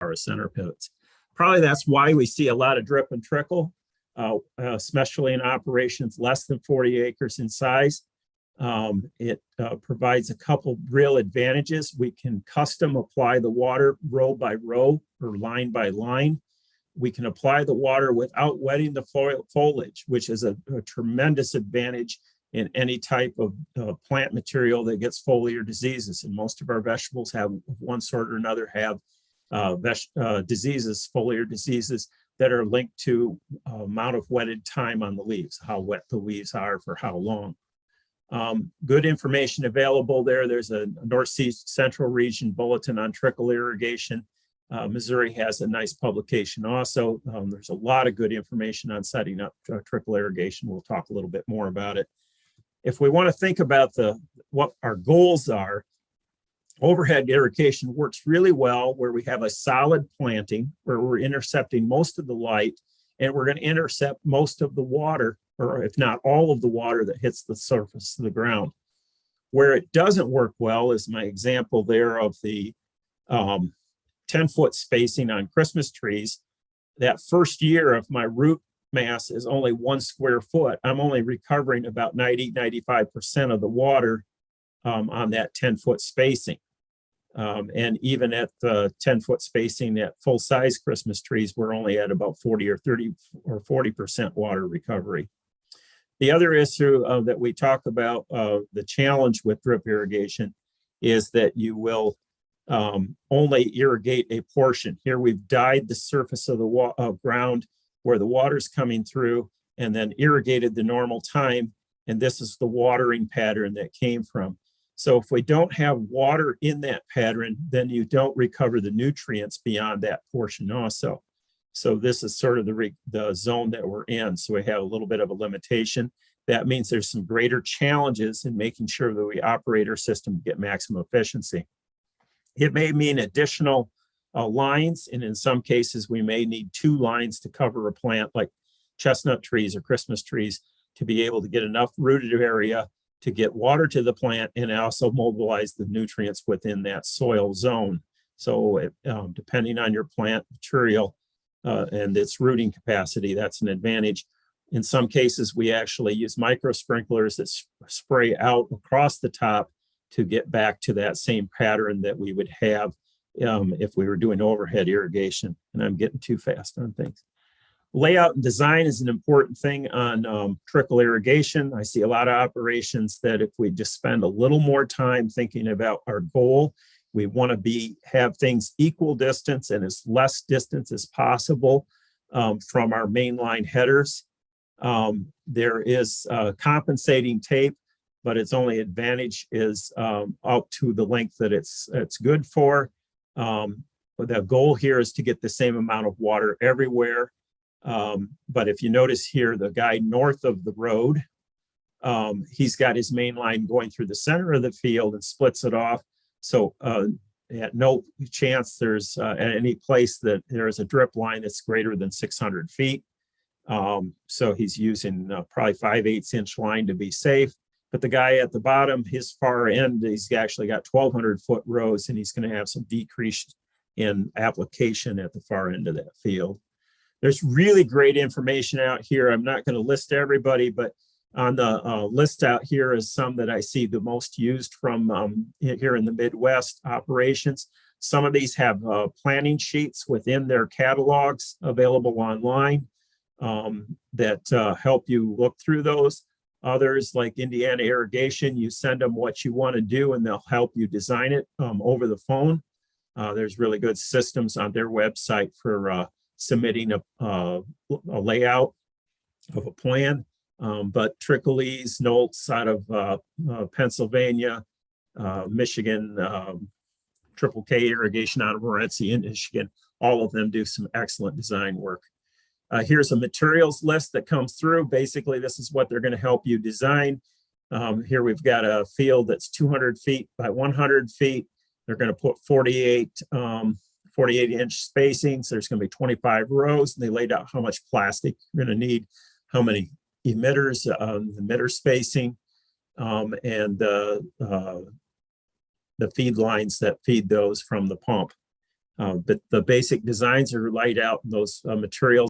far as center pivots. Probably that's why we see a lot of drip and trickle, especially in operations less than 40 acres in size. It provides a couple real advantages. We can custom apply the water row by row or line by line. We can apply the water without wetting the foliage, which is a tremendous advantage in any type of plant material that gets foliar diseases. And most of our vegetables have one sort or another have diseases, foliar diseases that are linked to amount of wetted time on the leaves, how wet the leaves are for how long. Good information available there. There's a Northeast Central Region Bulletin on Trickle Irrigation. Missouri has a nice publication also. There's a lot of good information on setting up trickle irrigation. We'll talk a little bit more about it. If we want to think about what our goals are, overhead irrigation works really well where we have a solid planting, where we're intercepting most of the light, and we're going to intercept most of the water, or if not all of the water that hits the surface of the ground. Where it doesn't work well is my example there of the 10-foot spacing on Christmas trees. That first year of my root mass is only 1 square foot. I'm only recovering about 90–95% of the water on that 10-foot spacing. And even at the 10-foot spacing at full-size Christmas trees, we're only at about 40 or 30 or 40% water recovery. The other issue that we talk about, the challenge with drip irrigation, is that you will only irrigate a portion. Here we've dyed the surface of the ground where the water's coming through and then irrigated the normal time. And this is the watering pattern that came from. So if we don't have water in that pattern, then you don't recover the nutrients beyond that portion also. So this is sort of the zone that we're in. So we have a little bit of a limitation. That means there's some greater challenges in making sure that we operate our system to get maximum efficiency. It may mean additional lines, and in some cases, we may need 2 lines to cover a plant like chestnut trees or Christmas trees to be able to get enough rooted area to get water to the plant and also mobilize the nutrients within that soil zone. So depending on your plant material and its rooting capacity, that's an advantage. In some cases, we actually use micro sprinklers that spray out across the top to get back to that same pattern that we would have if we were doing overhead irrigation. And I'm getting too fast on things. Layout and design is an important thing on trickle irrigation. I see a lot of operations that if we just spend a little more time thinking about our goal, we want to have things equal distance and as less distance as possible from our mainline headers. There is compensating tape, but its only advantage is out to the length that it's good for. But the goal here is to get the same amount of water everywhere. But if you notice here, the guy north of the road, he's got his main line going through the center of the field and splits it off. So at no chance there's at any place that there is a drip line that's greater than 600 feet. So he's using probably 5/8 inch line to be safe. But the guy at the bottom, his far end, he's actually got 1,200 foot rows, and he's going to have some decrease in application at the far end of that field. There's really great information out here. I'm not going to list everybody, but on the list out here is some that I see the most used from here in the Midwest operations. Some of these have planning sheets within their catalogs available online that help you look through those. Others, like Indiana Irrigation, you send them what you want to do and they'll help you design it over the phone. There's really good systems on their website for submitting a layout of a plan. But Trickle's, Nolts out of Pennsylvania, Michigan, Triple K Irrigation out of Morenci in Michigan, all of them do some excellent design work. Here's a materials list that comes through. Basically, this is what they're going to help you design. Here we've got a field that's 200 feet by 100 feet. They're going to put 48 inch spacing. So there's going to be 25 rows. And they laid out how much plastic you're going to need, how many emitters, emitter spacing, and the feed lines that feed those from the pump. But the basic designs are laid out in those materials.